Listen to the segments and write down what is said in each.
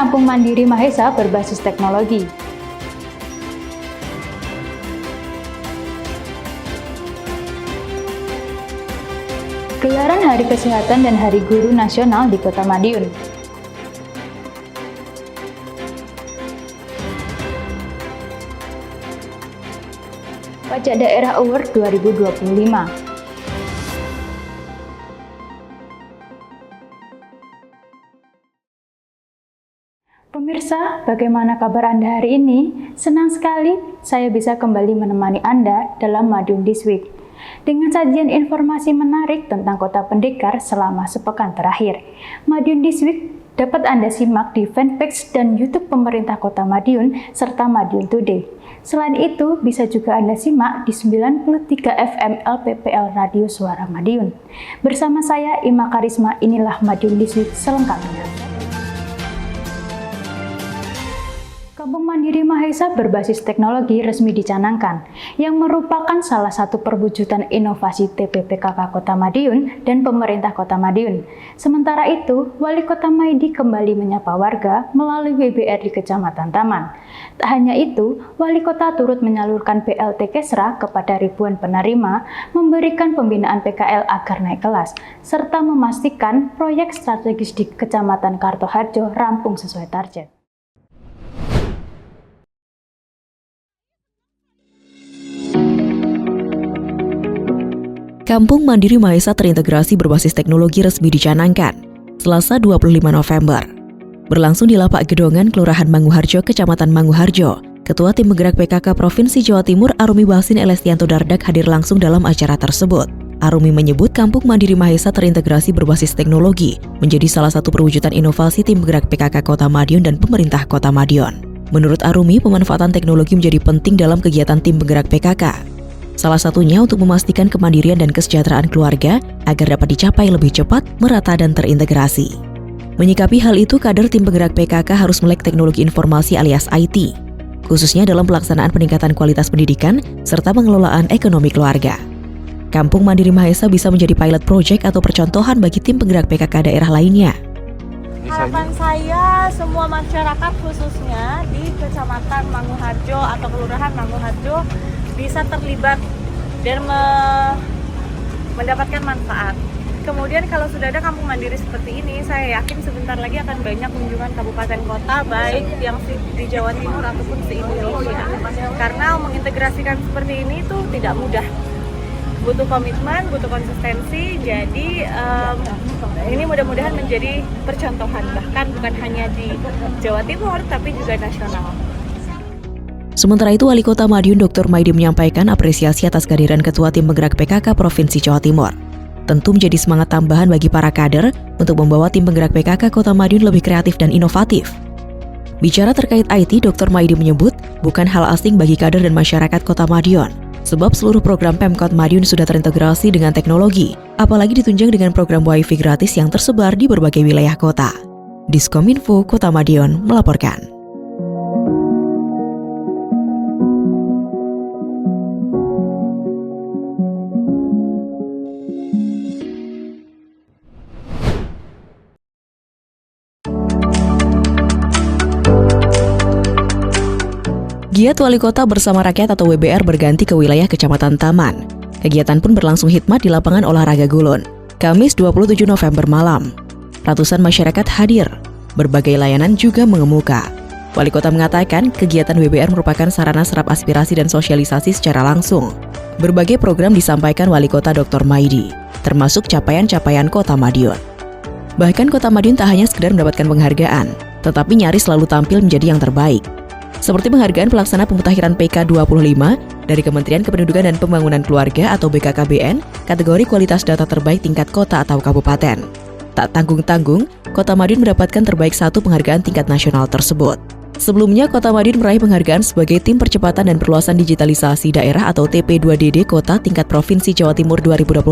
Kampung Mandiri Mahesa berbasis teknologi. Gelaran Hari Kesehatan dan Hari Guru Nasional di Kota Madiun. Pajak Daerah Award 2025. Pemirsa, bagaimana kabar Anda hari ini? Senang sekali saya bisa kembali menemani Anda dalam Madiun This Week dengan sajian informasi menarik tentang Kota Pendekar selama sepekan terakhir. Madiun This Week dapat Anda simak di fanpage dan YouTube pemerintah Kota Madiun serta Madiun Today. Selain itu, bisa juga Anda simak di 93 FM LPPL Radio Suara Madiun. Bersama saya, Ima Karisma, inilah Madiun This Week selengkapnya. Kampung Mandiri Mahesa berbasis teknologi resmi dicanangkan, yang merupakan salah satu perwujudan inovasi TPPKK Kota Madiun dan pemerintah Kota Madiun. Sementara itu, Wali Kota Maidi kembali menyapa warga melalui WBR di Kecamatan Taman. Tak hanya itu, Wali Kota turut menyalurkan BLT Kesra kepada ribuan penerima, memberikan pembinaan PKL agar naik kelas, serta memastikan proyek strategis di Kecamatan Kartoharjo rampung sesuai target. Kampung Mandiri Mahesa terintegrasi berbasis teknologi resmi dicanangkan Selasa 25 November. Berlangsung di lapak Gedongan, Kelurahan Manguharjo, Kecamatan Manguharjo. Ketua Tim Penggerak PKK Provinsi Jawa Timur Arumi Basin Elestianto Dardak hadir langsung dalam acara tersebut. Arumi menyebut Kampung Mandiri Mahesa terintegrasi berbasis teknologi menjadi salah satu perwujudan inovasi Tim Penggerak PKK Kota Madiun dan pemerintah Kota Madiun. Menurut Arumi, pemanfaatan teknologi menjadi penting dalam kegiatan Tim Penggerak PKK. Salah satunya untuk memastikan kemandirian dan kesejahteraan keluarga agar dapat dicapai lebih cepat, merata, dan terintegrasi. Menyikapi hal itu, kader Tim Penggerak PKK harus melek teknologi informasi alias IT, khususnya dalam pelaksanaan peningkatan kualitas pendidikan serta pengelolaan ekonomi keluarga. Kampung Mandiri Mahesa bisa menjadi pilot project atau percontohan bagi Tim Penggerak PKK daerah lainnya. Harapan saya semua masyarakat khususnya di Kecamatan Manguharjo atau Kelurahan Manguharjo bisa terlibat dan mendapatkan manfaat. Kemudian kalau sudah ada kampung mandiri seperti ini, saya yakin sebentar lagi akan banyak kunjungan kabupaten kota, baik yang di Jawa Timur ataupun se-Indonesia. Karena mengintegrasikan seperti ini itu tidak mudah. Butuh komitmen, butuh konsistensi, jadi ini mudah-mudahan menjadi percontohan, bahkan bukan hanya di Jawa Timur, tapi juga nasional. Sementara itu, Wali Kota Madiun Dr. Maidi menyampaikan apresiasi atas kehadiran Ketua Tim Penggerak PKK Provinsi Jawa Timur. Tentu menjadi semangat tambahan bagi para kader untuk membawa Tim Penggerak PKK Kota Madiun lebih kreatif dan inovatif. Bicara terkait IT, Dr. Maidi menyebut bukan hal asing bagi kader dan masyarakat Kota Madiun, sebab seluruh program Pemkot Madiun sudah terintegrasi dengan teknologi, apalagi ditunjang dengan program WiFi gratis yang tersebar di berbagai wilayah kota. Diskominfo Kota Madiun melaporkan. Giat Wali Kota bersama rakyat atau WBR berganti ke wilayah Kecamatan Taman. Kegiatan pun berlangsung hikmat di lapangan olahraga Gulun. Kamis 27 November malam. Ratusan masyarakat hadir. Berbagai layanan juga mengemuka. Wali Kota mengatakan kegiatan WBR merupakan sarana serap aspirasi dan sosialisasi secara langsung. Berbagai program disampaikan Wali Kota Dr. Maidi, termasuk capaian-capaian Kota Madiun. Bahkan Kota Madiun tak hanya sekedar mendapatkan penghargaan, tetapi nyaris selalu tampil menjadi yang terbaik. Seperti penghargaan pelaksana pemutakhiran PK25 dari Kementerian Kependudukan dan Pembangunan Keluarga atau BKKBN, kategori kualitas data terbaik tingkat kota atau kabupaten. Tak tanggung-tanggung, Kota Madiun mendapatkan terbaik satu penghargaan tingkat nasional tersebut. Sebelumnya, Kota Madiun meraih penghargaan sebagai Tim Percepatan dan Perluasan Digitalisasi Daerah atau TP2DD Kota tingkat Provinsi Jawa Timur 2025.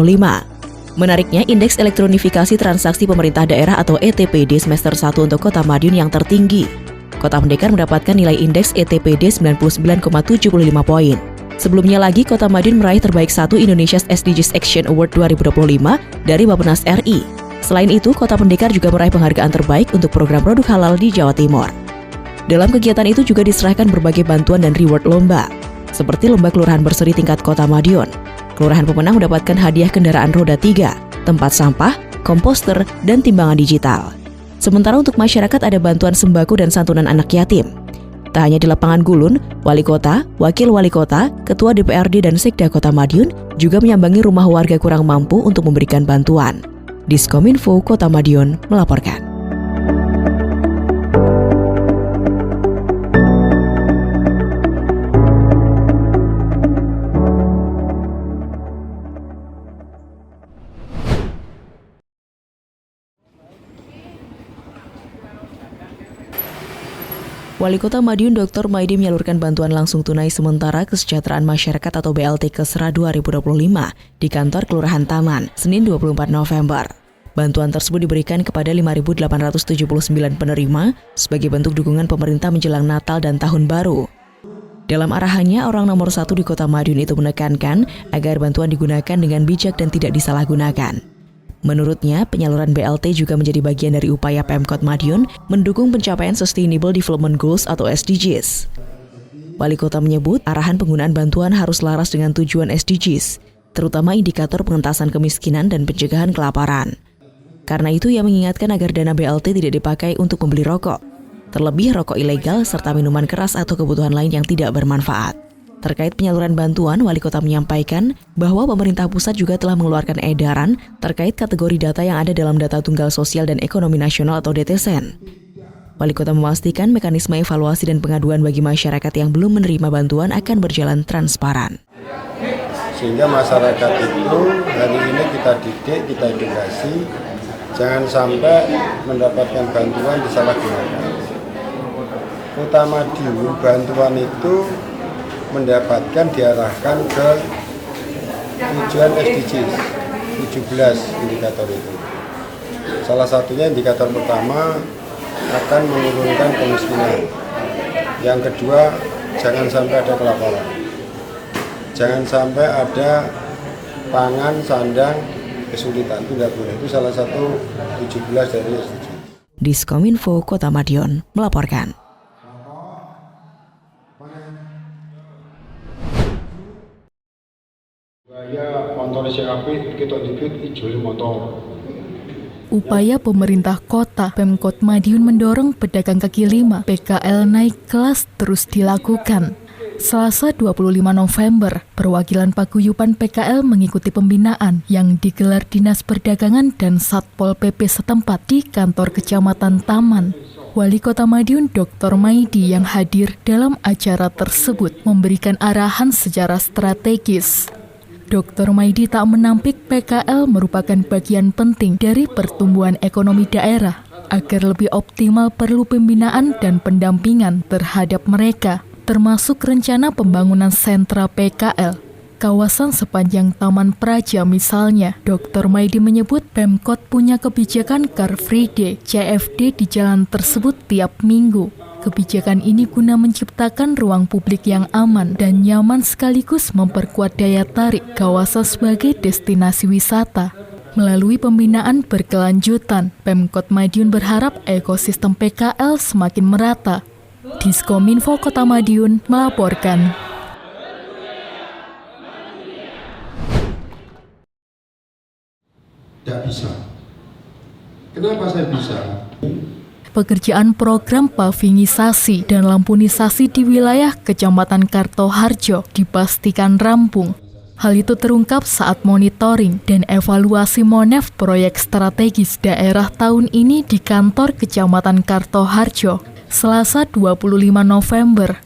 Menariknya, Indeks Elektronifikasi Transaksi Pemerintah Daerah atau ETPD semester 1 untuk Kota Madiun yang tertinggi. Kota Pendekar mendapatkan nilai indeks ETPD 99,75 poin. Sebelumnya lagi, Kota Madiun meraih terbaik 1 Indonesia's SDGs Action Award 2025 dari Bappenas RI. Selain itu, Kota Pendekar juga meraih penghargaan terbaik untuk program produk halal di Jawa Timur. Dalam kegiatan itu juga diserahkan berbagai bantuan dan reward lomba, seperti lomba kelurahan berseri tingkat Kota Madiun. Kelurahan pemenang mendapatkan hadiah kendaraan roda 3, tempat sampah, komposter, dan timbangan digital. Sementara untuk masyarakat ada bantuan sembako dan santunan anak yatim. Tak hanya di lapangan Gulun, Wali Kota, Wakil Wali Kota, Ketua DPRD dan Sekda Kota Madiun juga menyambangi rumah warga kurang mampu untuk memberikan bantuan. Diskominfo Kota Madiun melaporkan. Wali Kota Madiun Dr. Maidi menyalurkan bantuan langsung tunai sementara kesejahteraan masyarakat atau BLT Kesra 2025 di kantor Kelurahan Taman, Senin 24 November. Bantuan tersebut diberikan kepada 5.879 penerima sebagai bentuk dukungan pemerintah menjelang Natal dan Tahun Baru. Dalam arahannya, orang nomor 1 di Kota Madiun itu menekankan agar bantuan digunakan dengan bijak dan tidak disalahgunakan. Menurutnya, penyaluran BLT juga menjadi bagian dari upaya Pemkot Madiun mendukung pencapaian Sustainable Development Goals atau SDGs. Wali Kota menyebut arahan penggunaan bantuan harus laras dengan tujuan SDGs, terutama indikator pengentasan kemiskinan dan pencegahan kelaparan. Karena itu, ia mengingatkan agar dana BLT tidak dipakai untuk membeli rokok, terlebih rokok ilegal serta minuman keras atau kebutuhan lain yang tidak bermanfaat. Terkait penyaluran bantuan, Wali Kota menyampaikan bahwa pemerintah pusat juga telah mengeluarkan edaran terkait kategori data yang ada dalam Data Tunggal Sosial dan Ekonomi Nasional atau DTSN. Wali Kota memastikan mekanisme evaluasi dan pengaduan bagi masyarakat yang belum menerima bantuan akan berjalan transparan. Sehingga masyarakat itu hari ini kita didik, kita edukasi, jangan sampai mendapatkan bantuan disalahgunakan. Kota Madiun bantuan itu mendapatkan diarahkan ke tujuan SDGs 17 indikator itu. Salah satunya indikator pertama akan menurunkan kemiskinan. Yang kedua, jangan sampai ada kelaparan. Jangan sampai ada pangan, sandang, kesulitan. Itu tidak boleh. Itu salah satu 17 dari SDGs. Diskominfo Kota Madiun melaporkan. Upaya pemerintah kota Pemkot Madiun mendorong pedagang kaki lima PKL naik kelas terus dilakukan. Selasa 25 November, perwakilan paguyuban PKL mengikuti pembinaan yang digelar Dinas Perdagangan dan Satpol PP setempat di kantor Kecamatan Taman. Wali Kota Madiun Dr. Maidi yang hadir dalam acara tersebut memberikan arahan secara strategis. Dr. Maidi tak menampik PKL merupakan bagian penting dari pertumbuhan ekonomi daerah. Agar lebih optimal perlu pembinaan dan pendampingan terhadap mereka, termasuk rencana pembangunan sentra PKL. Kawasan sepanjang Taman Praja misalnya, Dr. Maidi menyebut Pemkot punya kebijakan Car Free Day (CFD) di jalan tersebut tiap minggu. Kebijakan ini guna menciptakan ruang publik yang aman dan nyaman sekaligus memperkuat daya tarik kawasan sebagai destinasi wisata. Melalui pembinaan berkelanjutan, Pemkot Madiun berharap ekosistem PKL semakin merata. Diskominfo Kota Madiun melaporkan. Tidak bisa. Kenapa saya bisa? Pekerjaan program pavingisasi dan lampunisasi di wilayah Kecamatan Kartoharjo dipastikan rampung. Hal itu terungkap saat monitoring dan evaluasi Monef proyek strategis daerah tahun ini di kantor Kecamatan Kartoharjo, Selasa 25 November.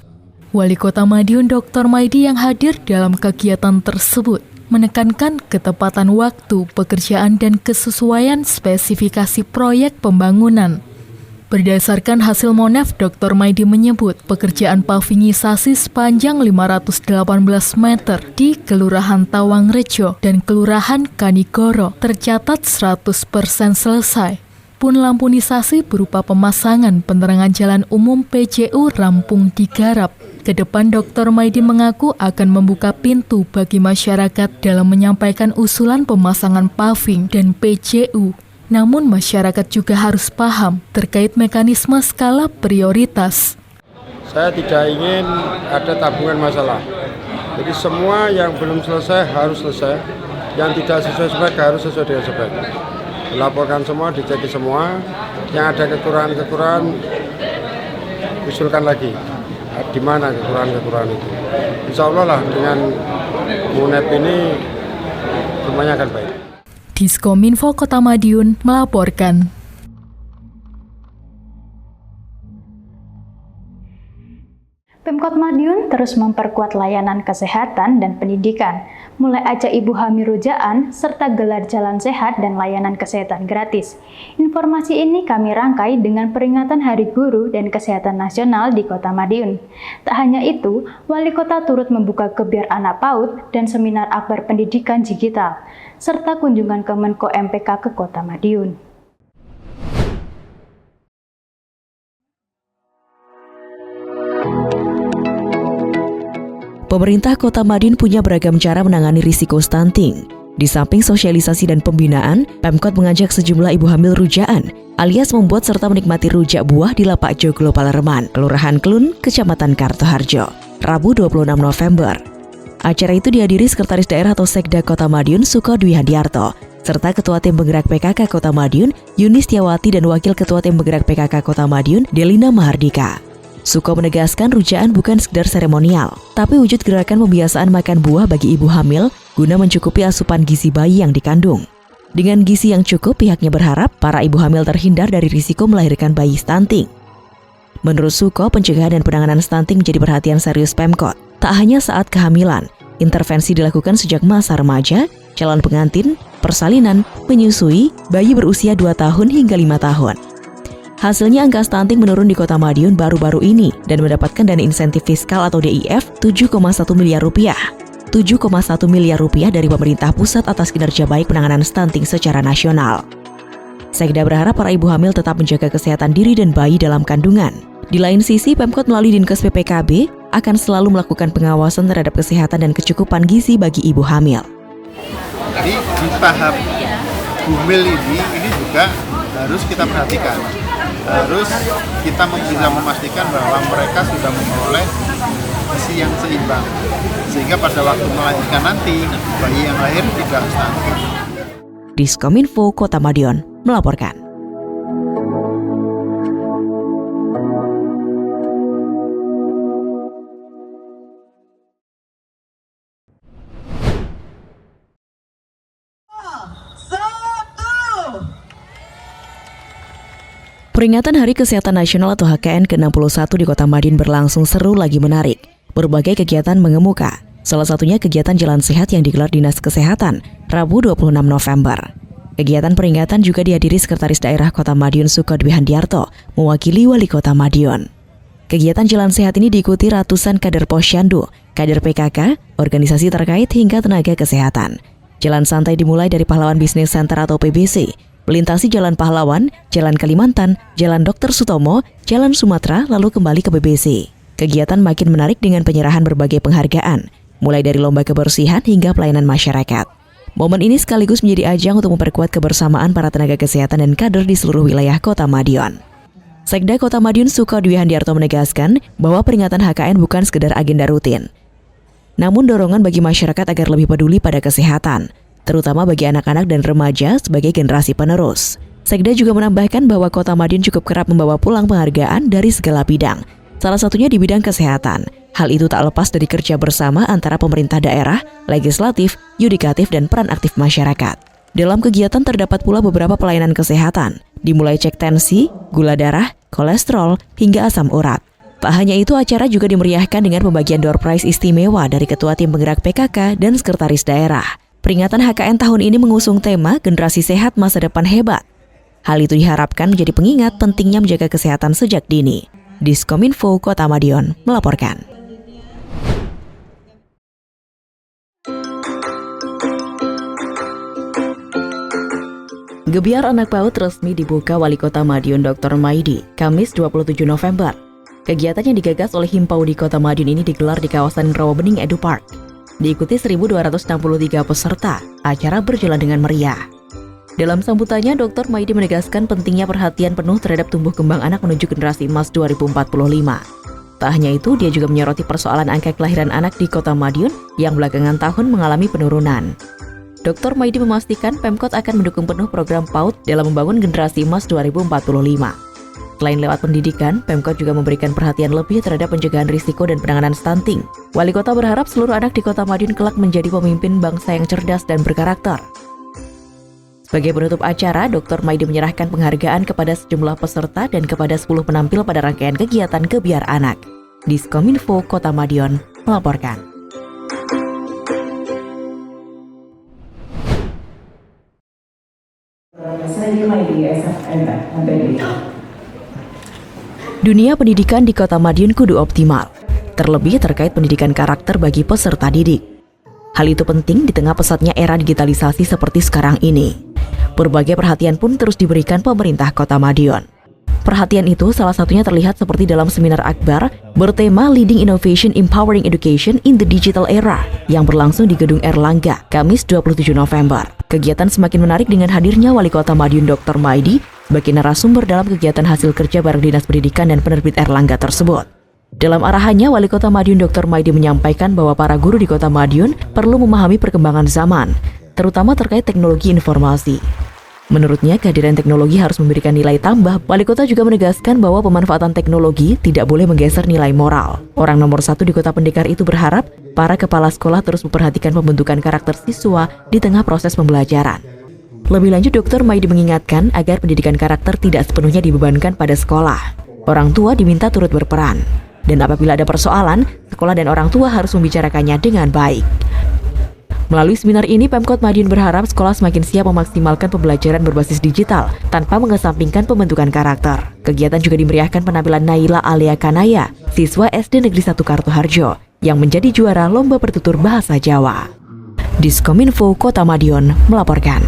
Wali Kota Madiun Dr. Maidi yang hadir dalam kegiatan tersebut menekankan ketepatan waktu pekerjaan dan kesesuaian spesifikasi proyek pembangunan. Berdasarkan hasil Monef, Dr. Maidi menyebut pekerjaan pavingisasi sepanjang 518 meter di Kelurahan Tawangrejo dan Kelurahan Kanigoro tercatat 100% selesai. Pun lampunisasi berupa pemasangan penerangan jalan umum PJU rampung digarap. Kedepan Dr. Maidi mengaku akan membuka pintu bagi masyarakat dalam menyampaikan usulan pemasangan paving dan PJU. Namun masyarakat juga harus paham terkait mekanisme skala prioritas. Saya tidak ingin ada tabungan masalah. Jadi semua yang belum selesai harus selesai. Yang tidak sesuai spek harus sesuai dengan spek. Dilaporkan semua, dicek semua. Yang ada kekurangan-kekurangan, usulkan lagi. Di mana kekurangan-kekurangan itu. Insya Allah lah dengan MUNEP ini semuanya akan baik. Diskominfo Kota Madiun melaporkan. Pemkot Madiun terus memperkuat layanan kesehatan dan pendidikan, mulai ajak ibu hamil rujaan, serta gelar jalan sehat dan layanan kesehatan gratis. Informasi ini kami rangkai dengan peringatan Hari Guru dan Kesehatan Nasional di Kota Madiun. Tak hanya itu, Wali Kota turut membuka gebyar anak PAUD dan seminar akbar pendidikan digital, serta kunjungan ke Menko MPK ke Kota Madiun. Pemerintah Kota Madiun punya beragam cara menangani risiko stunting. Di samping sosialisasi dan pembinaan, Pemkot mengajak sejumlah ibu hamil rujaan, alias membuat serta menikmati rujak buah di Lapak Joglo Palereman, Kelurahan Klun, Kecamatan Kartoharjo, Rabu 26 November. Acara itu dihadiri Sekretaris Daerah atau Sekda Kota Madiun, Suko Dwi Handiarto, serta Ketua Tim Penggerak PKK Kota Madiun, Yunis Tiawati, dan Wakil Ketua Tim Penggerak PKK Kota Madiun, Delina Mahardika. Suko menegaskan rujaan bukan sekedar seremonial, tapi wujud gerakan pembiasaan makan buah bagi ibu hamil guna mencukupi asupan gizi bayi yang dikandung. Dengan gizi yang cukup, pihaknya berharap para ibu hamil terhindar dari risiko melahirkan bayi stunting. Menurut Suko, pencegahan dan penanganan stunting menjadi perhatian serius Pemkot. Tak hanya saat kehamilan, intervensi dilakukan sejak masa remaja, calon pengantin, persalinan, menyusui, bayi berusia 2 tahun hingga 5 tahun. Hasilnya angka stunting menurun di Kota Madiun baru-baru ini dan mendapatkan dana insentif fiskal atau DIF 7,1 miliar rupiah. 7,1 miliar rupiah dari pemerintah pusat atas kinerja baik penanganan stunting secara nasional. Sekda berharap para ibu hamil tetap menjaga kesehatan diri dan bayi dalam kandungan. Di lain sisi, Pemkot melalui Dinkes PPKB akan selalu melakukan pengawasan terhadap kesehatan dan kecukupan gizi bagi ibu hamil. Jadi di tahap hamil ini juga harus kita perhatikan. Harus kita bisa memastikan bahwa mereka sudah memperoleh gizi yang seimbang, sehingga pada waktu melahirkan nanti bayi yang lahir tidak stunting. Diskominfo Kota Madiun melaporkan. Peringatan Hari Kesehatan Nasional atau HKN ke-61 di Kota Madiun berlangsung seru lagi menarik. Berbagai kegiatan mengemuka. Salah satunya kegiatan Jalan Sehat yang digelar Dinas Kesehatan, Rabu 26 November. Kegiatan peringatan juga dihadiri Sekretaris Daerah Kota Madiun Suko Dwi Handiarto, mewakili Wali Kota Madiun. Kegiatan Jalan Sehat ini diikuti ratusan kader Posyandu, kader PKK, organisasi terkait hingga tenaga kesehatan. Jalan santai dimulai dari Pahlawan Business Center atau PBC, melintasi Jalan Pahlawan, Jalan Kalimantan, Jalan Dr. Sutomo, Jalan Sumatera, lalu kembali ke BBC. Kegiatan makin menarik dengan penyerahan berbagai penghargaan, mulai dari lomba kebersihan hingga pelayanan masyarakat. Momen ini sekaligus menjadi ajang untuk memperkuat kebersamaan para tenaga kesehatan dan kader di seluruh wilayah Kota Madiun. Sekda Kota Madiun Suko Dwi Handiarto menegaskan bahwa peringatan HKN bukan sekedar agenda rutin, namun dorongan bagi masyarakat agar lebih peduli pada kesehatan, terutama bagi anak-anak dan remaja sebagai generasi penerus. Sekda juga menambahkan bahwa Kota Madiun cukup kerap membawa pulang penghargaan dari segala bidang, salah satunya di bidang kesehatan. Hal itu tak lepas dari kerja bersama antara pemerintah daerah, legislatif, yudikatif, dan peran aktif masyarakat. Dalam kegiatan terdapat pula beberapa pelayanan kesehatan, dimulai cek tensi, gula darah, kolesterol, hingga asam urat. Tak hanya itu, acara juga dimeriahkan dengan pembagian door prize istimewa dari Ketua Tim Penggerak PKK dan Sekretaris Daerah. Peringatan HKN tahun ini mengusung tema Generasi Sehat Masa Depan Hebat. Hal itu diharapkan menjadi pengingat pentingnya menjaga kesehatan sejak dini. Diskominfo Kota Madiun melaporkan. Gebyar anak PAUD resmi dibuka Wali Kota Madiun Dr. Maidi, Kamis 27 November. Kegiatan yang digagas oleh Himpau di Kota Madiun ini digelar di kawasan Rawabening Edu Park. Diikuti 1.263 peserta, acara berjalan dengan meriah. Dalam sambutannya, Dr. Maidi menegaskan pentingnya perhatian penuh terhadap tumbuh kembang anak menuju generasi emas 2045. Tak hanya itu, dia juga menyoroti persoalan angka kelahiran anak di Kota Madiun yang belakangan tahun mengalami penurunan. Dr. Maidi memastikan Pemkot akan mendukung penuh program PAUD dalam membangun generasi emas 2045. Selain lewat pendidikan, Pemkot juga memberikan perhatian lebih terhadap pencegahan risiko dan penanganan stunting. Wali Kota berharap seluruh anak di Kota Madiun kelak menjadi pemimpin bangsa yang cerdas dan berkarakter. Sebagai penutup acara, Dr. Maidi menyerahkan penghargaan kepada sejumlah peserta dan kepada 10 penampil pada rangkaian kegiatan Kebiar Anak. Diskominfo Kota Madiun melaporkan. Dunia pendidikan di Kota Madiun kudu optimal, terlebih terkait pendidikan karakter bagi peserta didik. Hal itu penting di tengah pesatnya era digitalisasi seperti sekarang ini. Berbagai perhatian pun terus diberikan pemerintah Kota Madiun. Perhatian itu salah satunya terlihat seperti dalam seminar akbar bertema Leading Innovation Empowering Education in the Digital Era yang berlangsung di Gedung Erlangga, Kamis 27 November. Kegiatan semakin menarik dengan hadirnya Wali Kota Madiun Dr. Maidi sebagai narasumber dalam kegiatan hasil kerja bareng Dinas Pendidikan dan penerbit Erlangga tersebut. Dalam arahannya, Wali Kota Madiun Dr. Maidi menyampaikan bahwa para guru di Kota Madiun perlu memahami perkembangan zaman, terutama terkait teknologi informasi. Menurutnya, kehadiran teknologi harus memberikan nilai tambah. Wali Kota juga menegaskan bahwa pemanfaatan teknologi tidak boleh menggeser nilai moral. Orang nomor 1 di Kota Pendekar itu berharap para kepala sekolah terus memperhatikan pembentukan karakter siswa di tengah proses pembelajaran. Lebih lanjut, Dr. Maidi mengingatkan agar pendidikan karakter tidak sepenuhnya dibebankan pada sekolah. Orang tua diminta turut berperan. Dan apabila ada persoalan, sekolah dan orang tua harus membicarakannya dengan baik. Melalui seminar ini, Pemkot Madiun berharap sekolah semakin siap memaksimalkan pembelajaran berbasis digital tanpa mengesampingkan pembentukan karakter. Kegiatan juga dimeriahkan penampilan Naila Alia Kanaya, siswa SD Negeri 1 Kartoharjo, yang menjadi juara lomba bertutur bahasa Jawa. Diskominfo Kota Madiun melaporkan.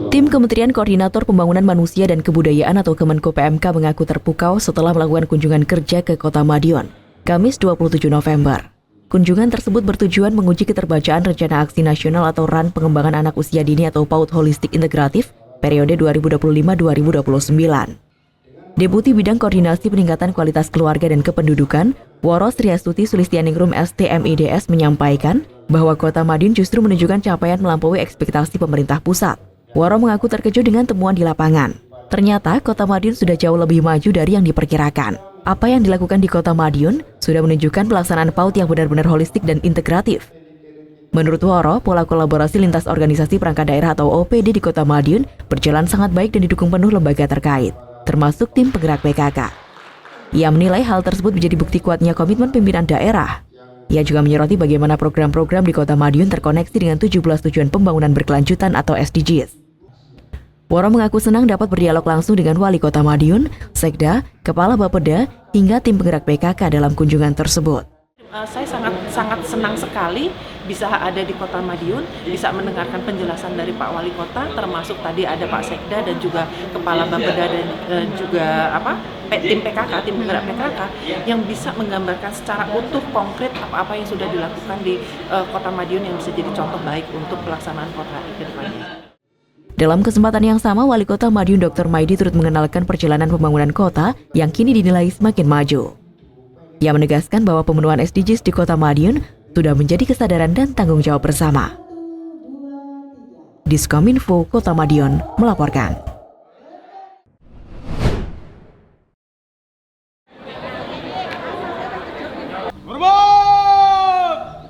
Tim Kementerian Koordinator Pembangunan Manusia dan Kebudayaan atau Kemenko PMK mengaku terpukau setelah melakukan kunjungan kerja ke Kota Madiun, Kamis 27 November. Kunjungan tersebut bertujuan menguji keterbacaan Rencana Aksi Nasional atau RAN Pengembangan Anak Usia Dini atau PAUD Holistik Integratif periode 2025-2029. Deputi Bidang Koordinasi Peningkatan Kualitas Keluarga dan Kependudukan, Woro Sriastuti Sulistianingrum STMIDS menyampaikan bahwa Kota Madiun justru menunjukkan capaian melampaui ekspektasi pemerintah pusat. Woro mengaku terkejut dengan temuan di lapangan. Ternyata Kota Madiun sudah jauh lebih maju dari yang diperkirakan. Apa yang dilakukan di Kota Madiun sudah menunjukkan pelaksanaan PAUD yang benar-benar holistik dan integratif. Menurut Woro, pola kolaborasi lintas organisasi perangkat daerah atau OPD di Kota Madiun berjalan sangat baik dan didukung penuh lembaga terkait, termasuk tim penggerak PKK. Ia menilai hal tersebut menjadi bukti kuatnya komitmen pimpinan daerah. Ia juga menyoroti bagaimana program-program di Kota Madiun terkoneksi dengan 17 tujuan pembangunan berkelanjutan atau SDGs. Woro mengaku senang dapat berdialog langsung dengan Wali Kota Madiun, Sekda, Kepala Bapeda, hingga tim penggerak PKK dalam kunjungan tersebut. Saya sangat senang sekali bisa ada di Kota Madiun, bisa mendengarkan penjelasan dari Pak Wali Kota, termasuk tadi ada Pak Sekda dan juga Kepala Bapeda dan juga tim PKK, tim penggerak PKK yang bisa menggambarkan secara utuh konkret apa-apa yang sudah dilakukan di Kota Madiun yang bisa jadi contoh baik untuk pelaksanaan kota ke depannya. Dalam kesempatan yang sama, Wali Kota Madiun Dr. Maidi turut mengenalkan perjalanan pembangunan kota yang kini dinilai semakin maju. Ia menegaskan bahwa pemenuhan SDGs di Kota Madiun sudah menjadi kesadaran dan tanggung jawab bersama. Diskominfo Kota Madiun melaporkan.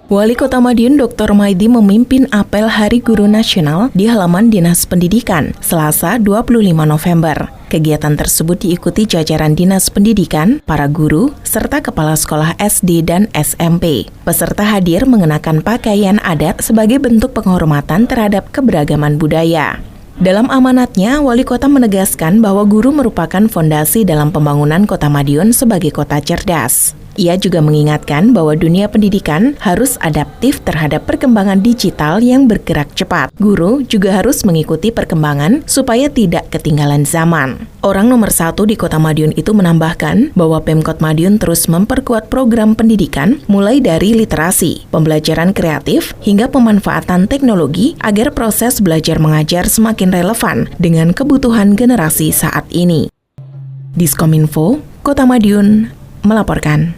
Wali Kota Madiun Dr. Maidi memimpin apel Hari Guru Nasional di halaman Dinas Pendidikan, Selasa 25 November. Kegiatan tersebut diikuti jajaran Dinas Pendidikan, para guru, serta kepala sekolah SD dan SMP. Peserta hadir mengenakan pakaian adat sebagai bentuk penghormatan terhadap keberagaman budaya. Dalam amanatnya, Wali Kota menegaskan bahwa guru merupakan fondasi dalam pembangunan Kota Madiun sebagai kota cerdas. Ia juga mengingatkan bahwa dunia pendidikan harus adaptif terhadap perkembangan digital yang bergerak cepat. Guru juga harus mengikuti perkembangan supaya tidak ketinggalan zaman. Orang nomor 1 di Kota Madiun itu menambahkan bahwa Pemkot Madiun terus memperkuat program pendidikan mulai dari literasi, pembelajaran kreatif, hingga pemanfaatan teknologi agar proses belajar mengajar semakin relevan dengan kebutuhan generasi saat ini. Diskominfo, Kota Madiun, melaporkan.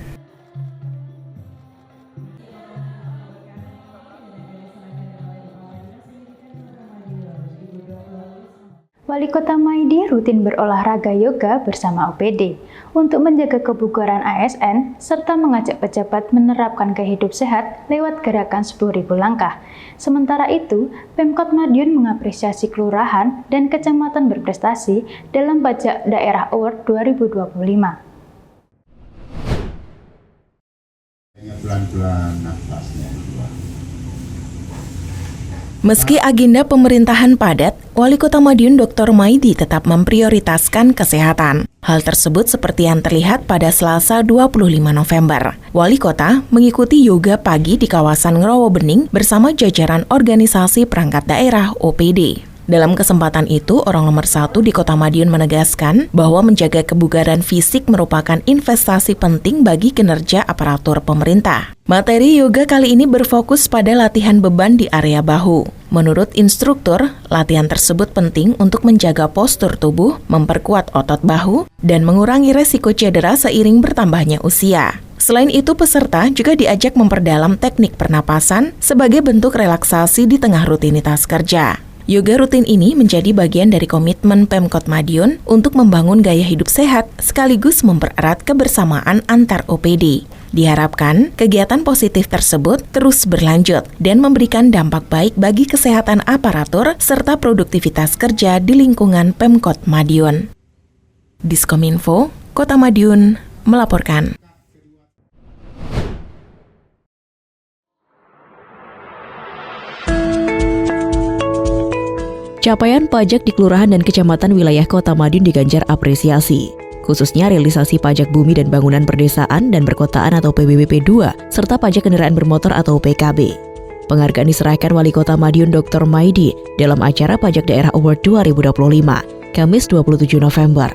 Wali Kota Maidi rutin berolahraga yoga bersama OPD untuk menjaga kebugaran ASN serta mengajak pejabat menerapkan gaya hidup sehat lewat gerakan 10.000 langkah. Sementara itu, Pemkot Madiun mengapresiasi kelurahan dan kecamatan berprestasi dalam Pajak Daerah Award 2025. Pelan-pelan nafasnya. Meski agenda pemerintahan padat, Wali Kota Madiun Dr. Maidi tetap memprioritaskan kesehatan. Hal tersebut seperti yang terlihat pada Selasa 25 November. Wali Kota mengikuti yoga pagi di kawasan Ngerowo Bening bersama jajaran organisasi perangkat daerah OPD. Dalam kesempatan itu, orang nomor 1 di Kota Madiun menegaskan bahwa menjaga kebugaran fisik merupakan investasi penting bagi kinerja aparatur pemerintah. Materi yoga kali ini berfokus pada latihan beban di area bahu. Menurut instruktur, latihan tersebut penting untuk menjaga postur tubuh, memperkuat otot bahu, dan mengurangi resiko cedera seiring bertambahnya usia. Selain itu, peserta juga diajak memperdalam teknik pernapasan sebagai bentuk relaksasi di tengah rutinitas kerja. Yoga rutin ini menjadi bagian dari komitmen Pemkot Madiun untuk membangun gaya hidup sehat sekaligus mempererat kebersamaan antar OPD. Diharapkan, kegiatan positif tersebut terus berlanjut dan memberikan dampak baik bagi kesehatan aparatur serta produktivitas kerja di lingkungan Pemkot Madiun. Diskominfo, Kota Madiun, melaporkan. Capaian pajak di kelurahan dan kecamatan wilayah Kota Madiun diganjar apresiasi, khususnya realisasi pajak bumi dan bangunan perdesaan dan perkotaan atau PBBP 2, serta pajak kendaraan bermotor atau PKB. Penghargaan diserahkan Wali Kota Madiun Dr. Maidi dalam acara Pajak Daerah Award 2025, Kamis 27 November.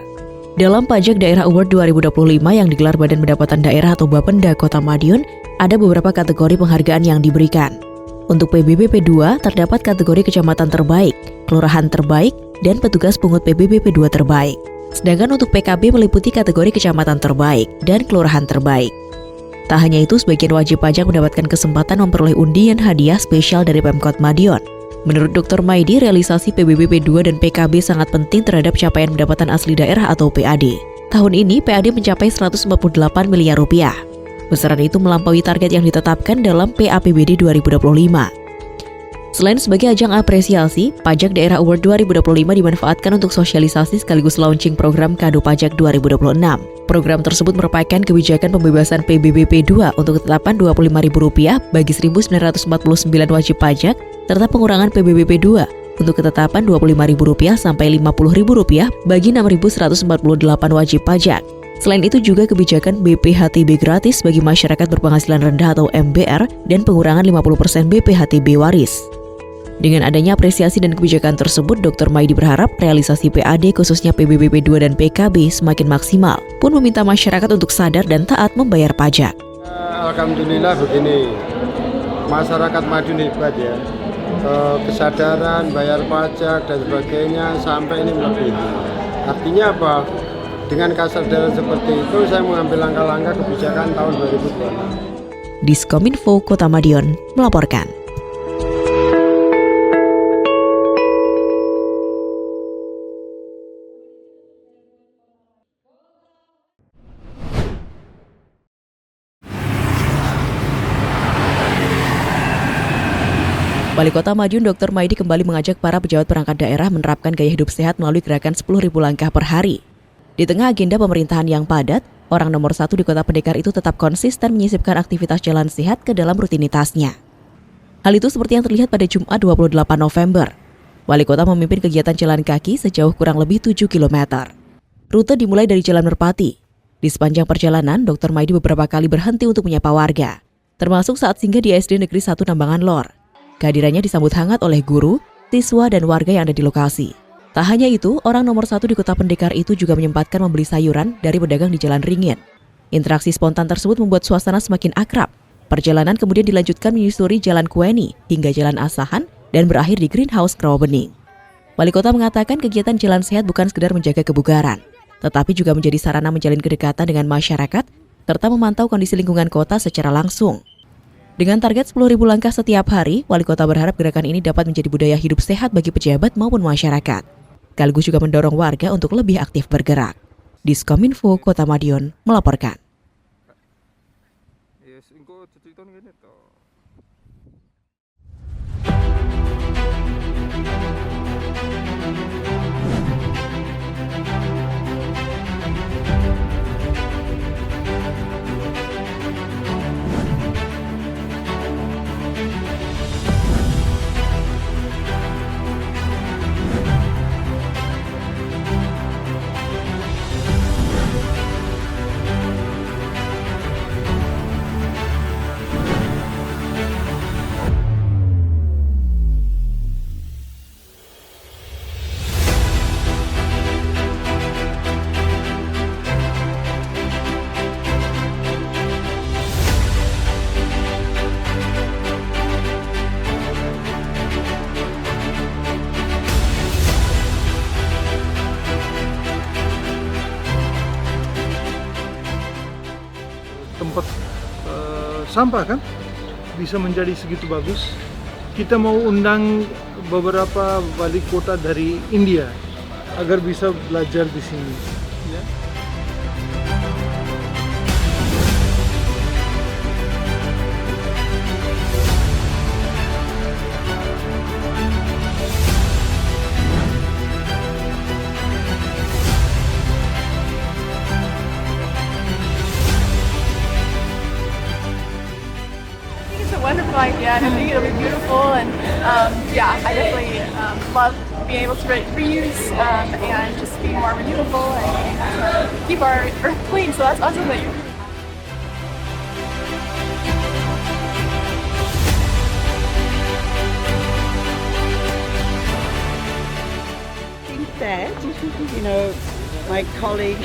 Dalam Pajak Daerah Award 2025 yang digelar Badan Pendapatan Daerah atau Bapenda Kota Madiun, ada beberapa kategori penghargaan yang diberikan. Untuk PBBP 2 terdapat kategori kecamatan terbaik, kelurahan terbaik, dan petugas pungut PBBP 2 terbaik. Sedangkan untuk PKB meliputi kategori kecamatan terbaik dan kelurahan terbaik. Tak hanya itu, sebagian wajib pajak mendapatkan kesempatan memperoleh undian hadiah spesial dari Pemkot Madiun. Menurut Dr. Maidi, realisasi PBBP 2 dan PKB sangat penting terhadap capaian pendapatan asli daerah atau PAD. Tahun ini PAD mencapai 148 miliar rupiah. Besaran itu melampaui target yang ditetapkan dalam PAPBD 2025. Selain sebagai ajang apresiasi, Pajak Daerah Award 2025 dimanfaatkan untuk sosialisasi sekaligus launching program Kado Pajak 2026. Program tersebut merupakan kebijakan pembebasan PBBP 2 untuk ketetapan Rp25.000 bagi 1.949 wajib pajak, serta pengurangan PBBP 2 untuk ketetapan Rp25.000 sampai Rp50.000 bagi 6.148 wajib pajak. Selain itu juga kebijakan BPHTB gratis bagi masyarakat berpenghasilan rendah atau MBR dan pengurangan 50% BPHTB waris. Dengan adanya apresiasi dan kebijakan tersebut, Dr. Maidi berharap realisasi PAD khususnya PBBP 2 dan PKB semakin maksimal, pun meminta masyarakat untuk sadar dan taat membayar pajak. Alhamdulillah begini, masyarakat Madiun hebat ya, kesadaran bayar pajak dan sebagainya sampai ini melebihi. Artinya apa? Dengan kesadaran seperti itu, saya mengambil langkah-langkah kebijakan tahun 2020. Diskominfo Kota Madiun melaporkan. Wali Kota Madiun Dr. Maidi kembali mengajak para pejabat perangkat daerah menerapkan gaya hidup sehat melalui gerakan 10.000 langkah per hari. Di tengah agenda pemerintahan yang padat, orang nomor 1 di Kota Pendekar itu tetap konsisten menyisipkan aktivitas jalan sehat ke dalam rutinitasnya. Hal itu seperti yang terlihat pada Jumat 28 November. Wali Kota memimpin kegiatan jalan kaki sejauh kurang lebih 7 km. Rute dimulai dari Jalan Merpati. Di sepanjang perjalanan, Dr. Maidi beberapa kali berhenti untuk menyapa warga, termasuk saat singgah di SD Negeri 1 Nambangan Lor. Kehadirannya disambut hangat oleh guru, siswa, dan warga yang ada di lokasi. Tak hanya itu, orang nomor 1 di Kota Pendekar itu juga menyempatkan membeli sayuran dari pedagang di Jalan Ringin. Interaksi spontan tersebut membuat suasana semakin akrab. Perjalanan kemudian dilanjutkan menyusuri Jalan Kueni hingga Jalan Asahan dan berakhir di Greenhouse Rawabening. Wali Kota mengatakan kegiatan jalan sehat bukan sekedar menjaga kebugaran, tetapi juga menjadi sarana menjalin kedekatan dengan masyarakat serta memantau kondisi lingkungan kota secara langsung. Dengan target 10.000 langkah setiap hari, Wali Kota berharap gerakan ini dapat menjadi budaya hidup sehat bagi pejabat maupun masyarakat. Sekaligus juga mendorong warga untuk lebih aktif bergerak. Diskominfo Kota Madiun melaporkan. Tempat sampah kan bisa menjadi segitu bagus. Kita mau undang beberapa wali kota dari India agar bisa belajar di sini. Ya. Wonderful idea, and I think it'll be beautiful. And yeah, I definitely love being able to reuse and just be more renewable and keep our earth clean. So that's awesome that you. I think that, my colleague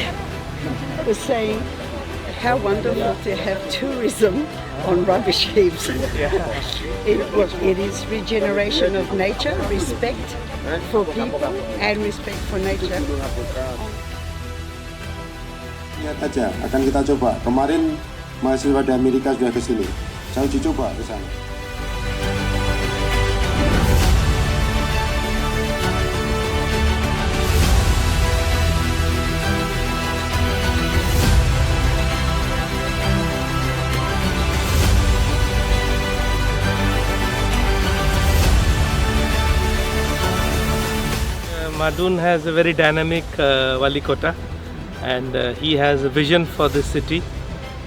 was saying how wonderful to have tourism on rubbish heaps. It is regeneration of nature, respect for people and respect for nature. Lihat aja, akan kita coba. Kemarin mahasiswa dari Amerika sudah ke sini. Saya uji coba ke sana. Madun has a very dynamic Wali Kota, and he has a vision for this city,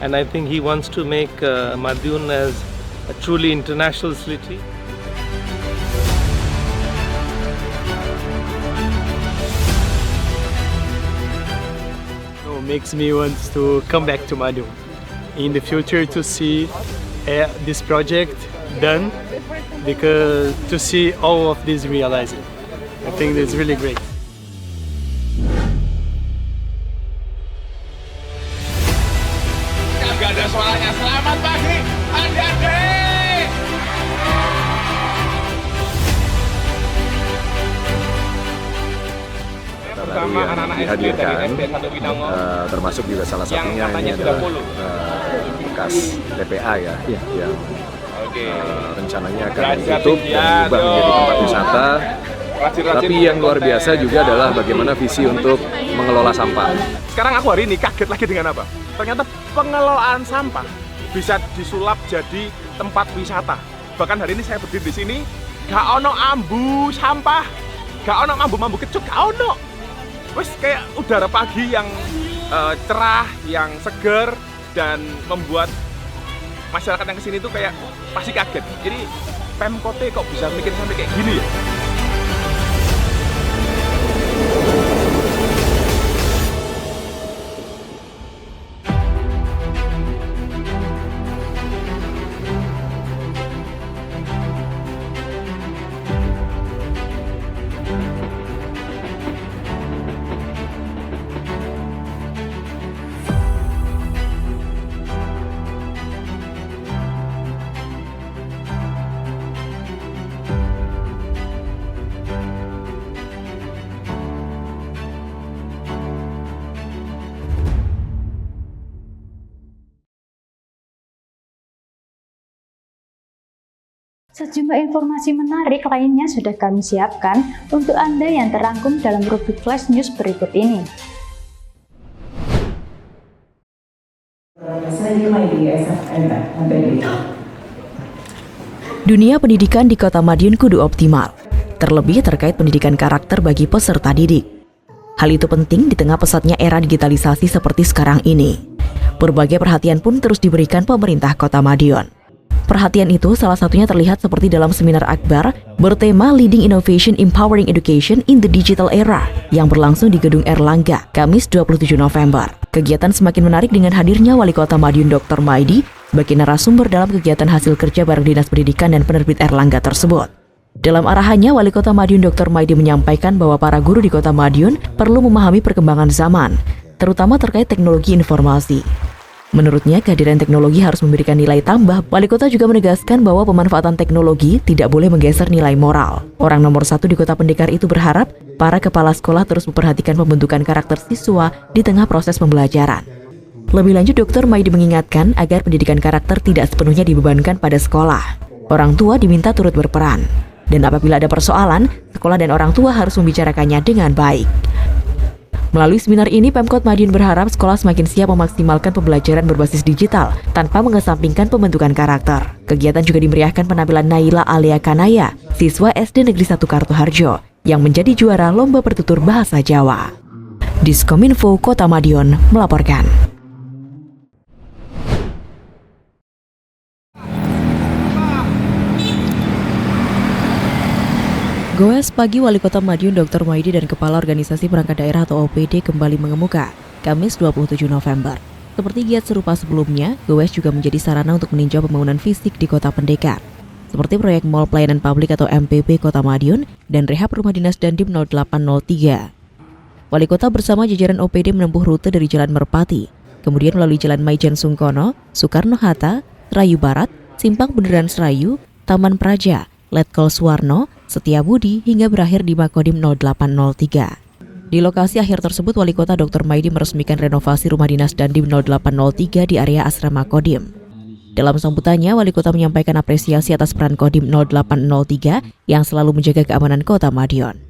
and I think he wants to make Madun as a truly international city. Makes me want to come back to Madun in the future to see this project done, because to see all of this realized. I think it's really great. Gak ada suaranya. Selamat pagi, adik-adik. Baru yang dihadirkan, termasuk juga salah satunya ini adalah bekas TPA ya, yang rencananya akan ditutup dan diubah menjadi tempat wisata. Tapi yang luar biasa juga adalah bagaimana visi untuk mengelola sampah. Sekarang aku hari ini kaget lagi dengan apa? Ternyata pengelolaan sampah bisa disulap jadi tempat wisata. Bahkan hari ini saya berdiri di sini, gak ono ambu sampah, gak ono ambu kecut, gak ono. Wes kayak udara pagi yang cerah, yang seger, dan membuat masyarakat yang kesini tuh kayak pasti kaget. Jadi Pemkote kok bisa mikir sampai kayak gini ya? Sejumlah informasi menarik lainnya sudah kami siapkan untuk Anda yang terangkum dalam rubrik Flash News berikut ini. Dunia pendidikan di Kota Madiun kudu optimal, terlebih terkait pendidikan karakter bagi peserta didik. Hal itu penting di tengah pesatnya era digitalisasi seperti sekarang ini. Berbagai perhatian pun terus diberikan pemerintah Kota Madiun. Perhatian itu salah satunya terlihat seperti dalam seminar akbar bertema Leading Innovation Empowering Education in the Digital Era yang berlangsung di Gedung Erlangga, Kamis 27 November. Kegiatan semakin menarik dengan hadirnya Wali Kota Madiun Dr. Maidi sebagai narasumber dalam kegiatan hasil kerja bareng Dinas Pendidikan dan Penerbit Erlangga tersebut. Dalam arahannya, Wali Kota Madiun Dr. Maidi menyampaikan bahwa para guru di Kota Madiun perlu memahami perkembangan zaman, terutama terkait teknologi informasi. Menurutnya, kehadiran teknologi harus memberikan nilai tambah. Wali Kota juga menegaskan bahwa pemanfaatan teknologi tidak boleh menggeser nilai moral. Orang nomor satu di Kota Pendekar itu berharap para kepala sekolah terus memperhatikan pembentukan karakter siswa di tengah proses pembelajaran. Lebih lanjut, Dr. Maidi mengingatkan agar pendidikan karakter tidak sepenuhnya dibebankan pada sekolah. Orang tua diminta turut berperan. Dan apabila ada persoalan, sekolah dan orang tua harus membicarakannya dengan baik. Melalui seminar ini, Pemkot Madiun berharap sekolah semakin siap memaksimalkan pembelajaran berbasis digital tanpa mengesampingkan pembentukan karakter. Kegiatan juga dimeriahkan penampilan Naila Alia Kanaya, siswa SD Negeri 1 Kartoharjo, yang menjadi juara lomba bertutur bahasa Jawa. Diskominfo Kota Madiun melaporkan. Goes pagi, Wali Kota Madiun Dr. Maidi dan Kepala Organisasi Perangkat Daerah atau OPD kembali mengemuka, Kamis 27 November. Seperti giat serupa sebelumnya, goes juga menjadi sarana untuk meninjau pembangunan fisik di Kota Pendekar, seperti proyek Mall Pelayanan Publik atau MPP Kota Madiun dan rehab Rumah Dinas Dandim 0803. Wali Kota bersama jajaran OPD menempuh rute dari Jalan Merpati, kemudian melalui Jalan Maijen Sungkono, Soekarno-Hatta, Serayu Barat, Simpang Bundaran Serayu, Taman Praja, Letkol Suwarno, Setiabudi hingga berakhir di Makodim 0803. Di lokasi akhir tersebut, Wali Kota Dr. Maidi meresmikan renovasi Rumah Dinas Dandim 0803 di area Asrama Kodim. Dalam sambutannya, Wali Kota menyampaikan apresiasi atas peran Kodim 0803 yang selalu menjaga keamanan Kota Madiun.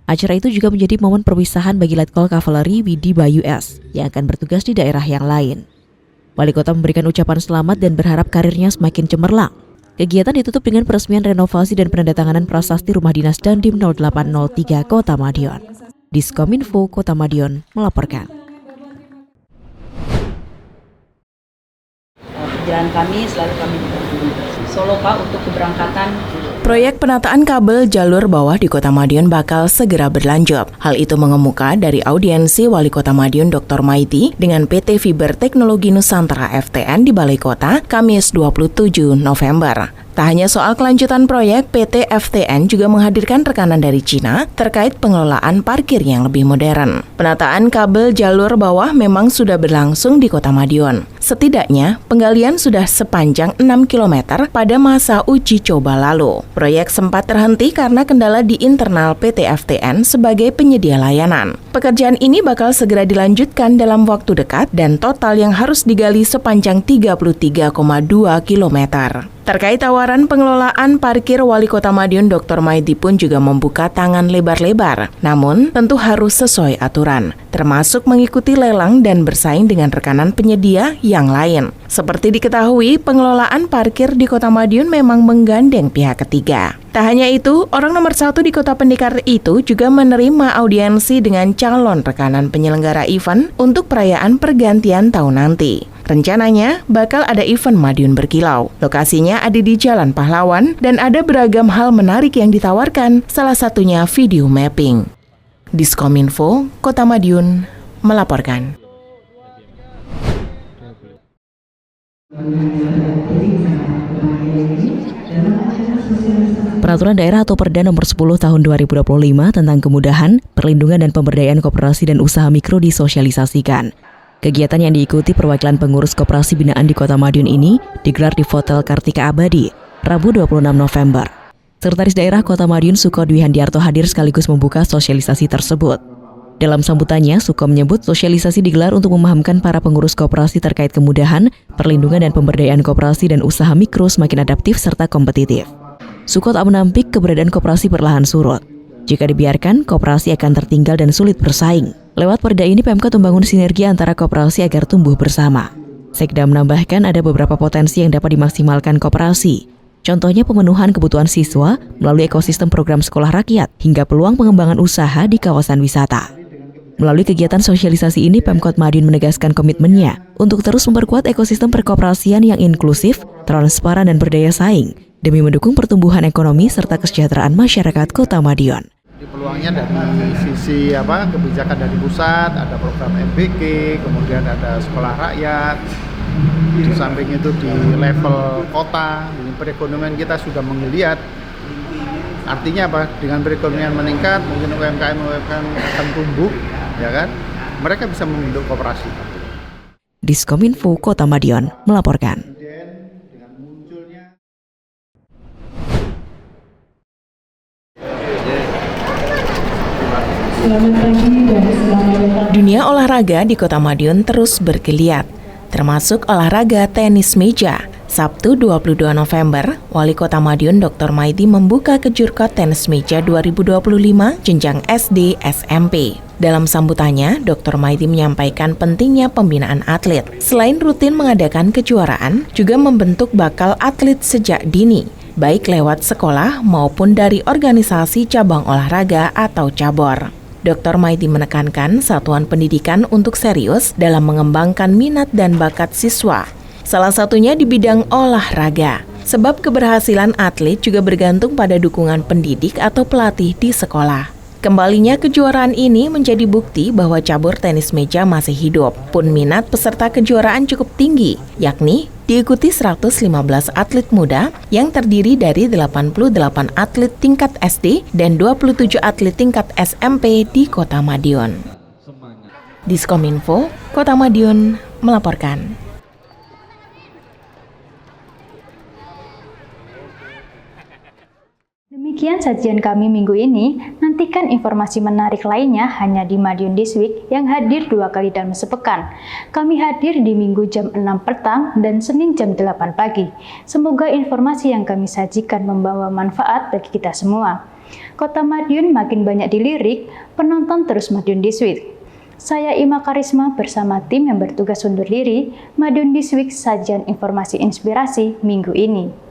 Acara itu juga menjadi momen perpisahan bagi Letkol Kavaleri Widi Bayu S yang akan bertugas di daerah yang lain. Wali Kota memberikan ucapan selamat dan berharap karirnya semakin cemerlang. Kegiatan ditutup dengan peresmian renovasi dan penandatanganan prasasti Rumah Dinas Dandim 0803 Kota Madiun. Diskominfo Kota Madiun melaporkan. Perjalanan kami selalu kami di Solo, Pak, untuk keberangkatan. Proyek penataan kabel jalur bawah di Kota Madiun bakal segera berlanjut. Hal itu mengemuka dari audiensi Wali Kota Madiun Dr. Maidi dengan PT Fiber Teknologi Nusantara FTN di Balai Kota, Kamis 27 November. Tak hanya soal kelanjutan proyek, PT FTN juga menghadirkan rekanan dari Cina terkait pengelolaan parkir yang lebih modern. Penataan kabel jalur bawah memang sudah berlangsung di Kota Madiun. Setidaknya, penggalian sudah sepanjang 6 km pada masa uji coba lalu. Proyek sempat terhenti karena kendala di internal PT FTN sebagai penyedia layanan. Pekerjaan ini bakal segera dilanjutkan dalam waktu dekat dan total yang harus digali sepanjang 33,2 km. Terkait tawaran pengelolaan parkir, Wali Kota Madiun Dr. Maidi pun juga membuka tangan lebar-lebar. Namun, tentu harus sesuai aturan, termasuk mengikuti lelang dan bersaing dengan rekanan penyedia yang lain. Seperti diketahui, pengelolaan parkir di Kota Madiun memang menggandeng pihak ketiga. Tak hanya itu, orang nomor satu di Kota Pendekar itu juga menerima audiensi dengan calon rekanan penyelenggara event untuk perayaan pergantian tahun nanti. Rencananya, bakal ada event Madiun Berkilau. Lokasinya ada di Jalan Pahlawan dan ada beragam hal menarik yang ditawarkan, salah satunya video mapping. Diskominfo, Kota Madiun, melaporkan. Peraturan Daerah atau Perda Nomor 10 Tahun 2025 tentang kemudahan, perlindungan dan pemberdayaan koperasi dan usaha mikro disosialisasikan. Kegiatan yang diikuti perwakilan pengurus koperasi binaan di Kota Madiun ini digelar di Hotel Kartika Abadi, Rabu 26 November. Sekretaris Daerah Kota Madiun Suko Dwi Handiarto hadir sekaligus membuka sosialisasi tersebut. Dalam sambutannya, Suko menyebut sosialisasi digelar untuk memahamkan para pengurus koperasi terkait kemudahan, perlindungan dan pemberdayaan koperasi dan usaha mikro semakin adaptif serta kompetitif. Suko tak menampik keberadaan koperasi perlahan surut. Jika dibiarkan, koperasi akan tertinggal dan sulit bersaing. Lewat perda ini, Pemkot membangun sinergi antara koperasi agar tumbuh bersama. Sekda menambahkan ada beberapa potensi yang dapat dimaksimalkan koperasi. Contohnya pemenuhan kebutuhan siswa melalui ekosistem program sekolah rakyat hingga peluang pengembangan usaha di kawasan wisata. Melalui kegiatan sosialisasi ini, Pemkot Madiun menegaskan komitmennya untuk terus memperkuat ekosistem perkoperasian yang inklusif, transparan, dan berdaya saing demi mendukung pertumbuhan ekonomi serta kesejahteraan masyarakat Kota Madiun. Peluangnya dari sisi kebijakan dari pusat, ada program MBK, kemudian ada sekolah rakyat. Di samping itu di level kota, perekonomian kita sudah menggeliat. Artinya apa? Dengan perekonomian meningkat, mungkin UMKM akan tumbuh, ya kan? Mereka bisa membentuk koperasi. Diskominfo Kota Madiun melaporkan. Dunia olahraga di Kota Madiun terus bergeliat, termasuk olahraga tenis meja. Sabtu 22 November, Wali Kota Madiun Dr. Maidi membuka Kejurkot Tenis Meja 2025 jenjang SD SMP. Dalam sambutannya, Dr. Maidi menyampaikan pentingnya pembinaan atlet. Selain rutin mengadakan kejuaraan, juga membentuk bakal atlet sejak dini, baik lewat sekolah maupun dari organisasi cabang olahraga atau cabor. Dr. Maidi menekankan satuan pendidikan untuk serius dalam mengembangkan minat dan bakat siswa. Salah satunya di bidang olahraga. Sebab keberhasilan atlet juga bergantung pada dukungan pendidik atau pelatih di sekolah. Kembalinya kejuaraan ini menjadi bukti bahwa cabur tenis meja masih hidup. Pun minat peserta kejuaraan cukup tinggi, yakni diikuti 115 atlet muda yang terdiri dari 88 atlet tingkat SD dan 27 atlet tingkat SMP di Kota Madiun. Diskominfo, Kota Madiun melaporkan. Demikian sajian kami minggu ini. Nantikan informasi menarik lainnya hanya di Madiun This Week yang hadir 2 kali dalam sepekan. Kami hadir di Minggu jam 6 petang dan Senin jam 8 pagi. Semoga informasi yang kami sajikan membawa manfaat bagi kita semua. Kota Madiun makin banyak dilirik, penonton terus Madiun This Week. Saya Ima Karisma bersama tim yang bertugas undur diri. Madiun This Week, sajian informasi inspirasi minggu ini.